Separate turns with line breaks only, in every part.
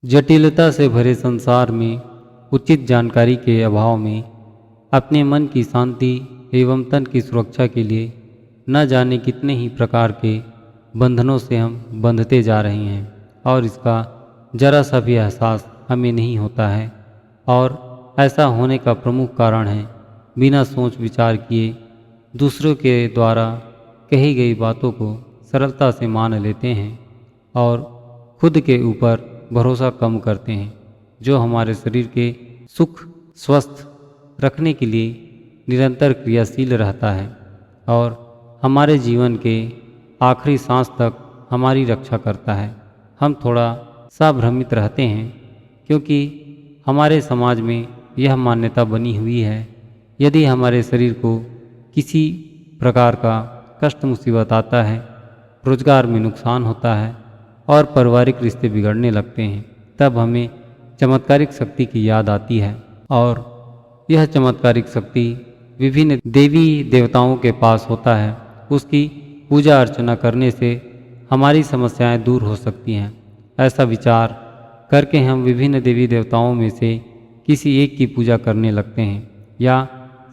जटिलता से भरे संसार में उचित जानकारी के अभाव में अपने मन की शांति एवं तन की सुरक्षा के लिए न जाने कितने ही प्रकार के बंधनों से हम बंधते जा रहे हैं और इसका जरा सा भी एहसास हमें नहीं होता है। और ऐसा होने का प्रमुख कारण है बिना सोच विचार किए दूसरों के द्वारा कही गई बातों को सरलता से मान लेते हैं और खुद के ऊपर भरोसा कम करते हैं, जो हमारे शरीर के सुख स्वस्थ रखने के लिए निरंतर क्रियाशील रहता है और हमारे जीवन के आखिरी सांस तक हमारी रक्षा करता है। हम थोड़ा सा भ्रमित रहते हैं क्योंकि हमारे समाज में यह मान्यता बनी हुई है, यदि हमारे शरीर को किसी प्रकार का कष्ट मुसीबत आता है, रोजगार में नुकसान होता है और पारिवारिक रिश्ते बिगड़ने लगते हैं, तब हमें चमत्कारिक शक्ति की याद आती है और यह चमत्कारिक शक्ति विभिन्न देवी देवताओं के पास होता है। उसकी पूजा अर्चना करने से हमारी समस्याएं दूर हो सकती हैं। ऐसा विचार करके हम विभिन्न देवी देवताओं में से किसी एक की पूजा करने लगते हैं या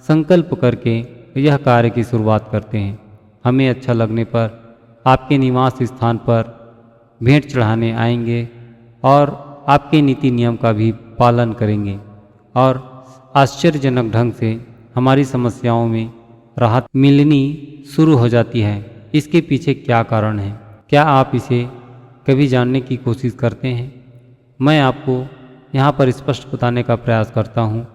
संकल्प करके यह कार्य की शुरुआत करते हैं। हमें अच्छा लगने पर आपके निवास स्थान पर भेंट चढ़ाने आएंगे और आपके नीति नियम का भी पालन करेंगे और आश्चर्यजनक ढंग से हमारी समस्याओं में राहत मिलनी शुरू हो जाती है। इसके पीछे क्या कारण है? क्या आप इसे कभी जानने की कोशिश करते हैं? मैं आपको यहाँ पर स्पष्ट बताने का प्रयास करता हूँ।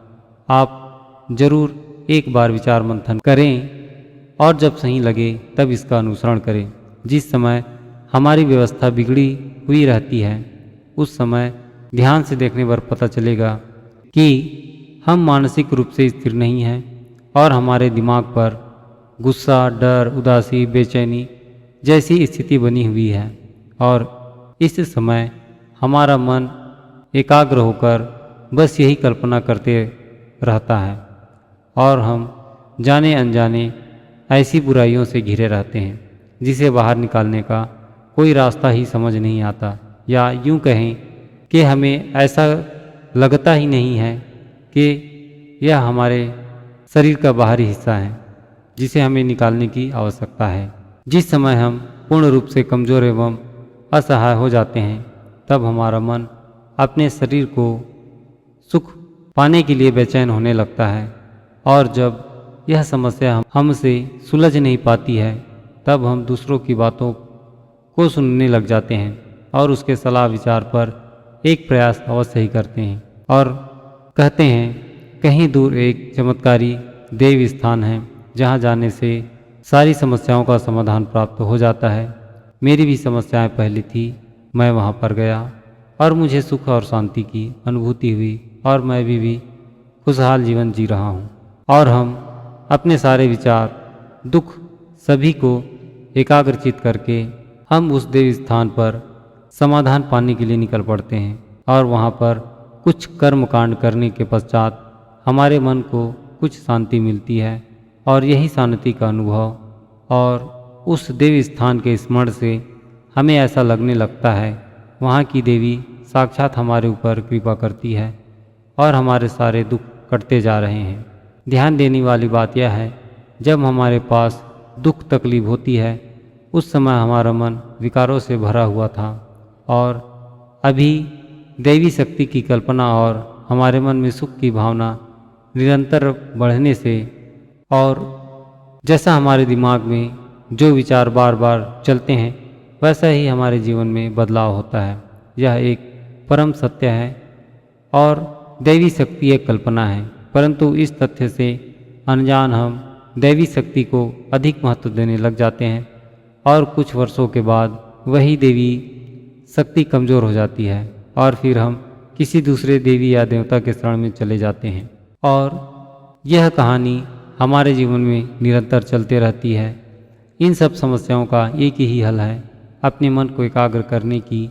आप जरूर एक बार विचार मंथन करें और जब सही लगे तब इसका अनुसरण करें। जिस समय हमारी व्यवस्था बिगड़ी हुई रहती है उस समय ध्यान से देखने पर पता चलेगा कि हम मानसिक रूप से स्थिर नहीं हैं और हमारे दिमाग पर गुस्सा, डर, उदासी, बेचैनी जैसी स्थिति बनी हुई है और इस समय हमारा मन एकाग्र होकर बस यही कल्पना करते रहता है और हम जाने अनजाने ऐसी बुराइयों से घिरे रहते हैं जिसे बाहर निकालने का कोई रास्ता ही समझ नहीं आता, या यूं कहें कि हमें ऐसा लगता ही नहीं है कि यह हमारे शरीर का बाहरी हिस्सा है जिसे हमें निकालने की आवश्यकता है। जिस समय हम पूर्ण रूप से कमज़ोर एवं असहाय हो जाते हैं तब हमारा मन अपने शरीर को सुख पाने के लिए बेचैन होने लगता है और जब यह समस्या हमसे सुलझ नहीं पाती है तब हम दूसरों की बातों को सुनने लग जाते हैं और उसके सलाह विचार पर एक प्रयास अवश्य ही करते हैं और कहते हैं कहीं दूर एक चमत्कारी देव स्थान है जहाँ जाने से सारी समस्याओं का समाधान प्राप्त हो जाता है। मेरी भी समस्याएं पहले थी, मैं वहाँ पर गया और मुझे सुख और शांति की अनुभूति हुई और मैं भी खुशहाल जीवन जी रहा हूँ। और हम अपने सारे विचार, दुख सभी को एकाग्रचित करके हम उस देव स्थान पर समाधान पाने के लिए निकल पड़ते हैं और वहाँ पर कुछ कर्म कांड करने के पश्चात हमारे मन को कुछ शांति मिलती है और यही शांति का अनुभव और उस देवी स्थान के स्मरण से हमें ऐसा लगने लगता है वहाँ की देवी साक्षात हमारे ऊपर कृपा करती है और हमारे सारे दुख कटते जा रहे हैं। ध्यान देने वाली बात यह है, जब हमारे पास दुख तकलीफ होती है उस समय हमारा मन विकारों से भरा हुआ था और अभी दैवी शक्ति की कल्पना और हमारे मन में सुख की भावना निरंतर बढ़ने से और जैसा हमारे दिमाग में जो विचार बार बार चलते हैं वैसा ही हमारे जीवन में बदलाव होता है। यह एक परम सत्य है और दैवी शक्ति एक कल्पना है, परंतु इस तथ्य से अनजान हम दैवी शक्ति को अधिक महत्व देने लग जाते हैं और कुछ वर्षों के बाद वही देवी शक्ति कमज़ोर हो जाती है और फिर हम किसी दूसरे देवी या देवता के शरण में चले जाते हैं और यह कहानी हमारे जीवन में निरंतर चलते रहती है। इन सब समस्याओं का एक ही हल है, अपने मन को एकाग्र करने की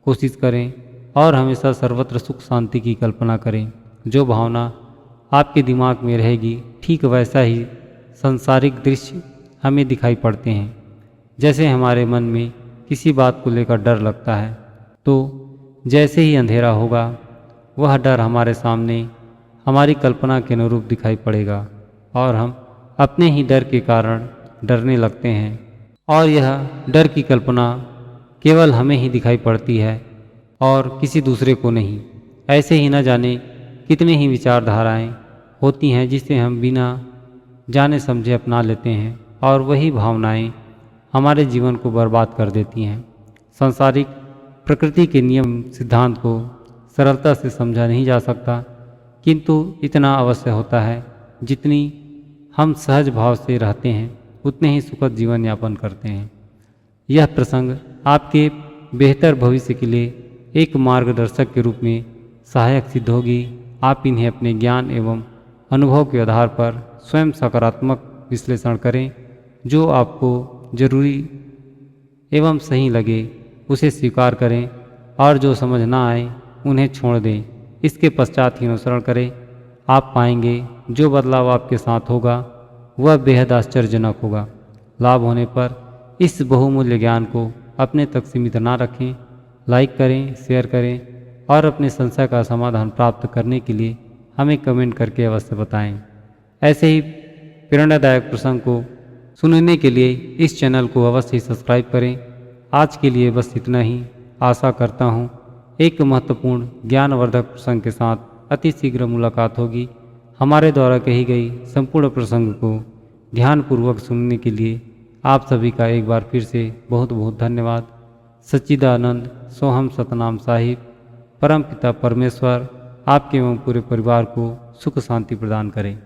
कोशिश करें और हमेशा सर्वत्र सुख शांति की कल्पना करें। जो भावना आपके दिमाग में रहेगी ठीक वैसा ही सांसारिक दृश्य हमें दिखाई पड़ते हैं। जैसे हमारे मन में किसी बात को लेकर डर लगता है तो जैसे ही अंधेरा होगा वह डर हमारे सामने हमारी कल्पना के अनुरूप दिखाई पड़ेगा और हम अपने ही डर के कारण डरने लगते हैं और यह डर की कल्पना केवल हमें ही दिखाई पड़ती है और किसी दूसरे को नहीं। ऐसे ही न जाने कितने ही विचारधाराएं होती हैं जिसे हम बिना जाने समझे अपना लेते हैं और वही भावनाएं हमारे जीवन को बर्बाद कर देती हैं। सांसारिक प्रकृति के नियम सिद्धांत को सरलता से समझा नहीं जा सकता, किंतु इतना अवश्य होता है जितनी हम सहज भाव से रहते हैं उतने ही सुखद जीवन यापन करते हैं। यह प्रसंग आपके बेहतर भविष्य के लिए एक मार्गदर्शक के रूप में सहायक सिद्ध होगी। आप इन्हें अपने ज्ञान एवं अनुभव के आधार पर स्वयं सकारात्मक विश्लेषण करें। जो आपको जरूरी एवं सही लगे उसे स्वीकार करें और जो समझ ना आए उन्हें छोड़ दें। इसके पश्चात ही अनुसरण करें। आप पाएंगे जो बदलाव आपके साथ होगा वह बेहद आश्चर्यजनक होगा। लाभ होने पर इस बहुमूल्य ज्ञान को अपने तक सीमित ना रखें। लाइक करें, शेयर करें और अपने संशय का समाधान प्राप्त करने के लिए हमें कमेंट करके अवश्य बताएं। ऐसे ही प्रेरणादायक प्रसंग को सुनने के लिए इस चैनल को अवश्य ही सब्सक्राइब करें। आज के लिए बस इतना ही। आशा करता हूँ एक महत्वपूर्ण ज्ञानवर्धक प्रसंग के साथ अति शीघ्र मुलाकात होगी। हमारे द्वारा कही गई संपूर्ण प्रसंग को ध्यानपूर्वक सुनने के लिए आप सभी का एक बार फिर से बहुत बहुत धन्यवाद। सच्चिदानंद सोहम सतनाम साहिब परमपिता परमेश्वर आपके एवं पूरे परिवार को सुख शांति प्रदान करें।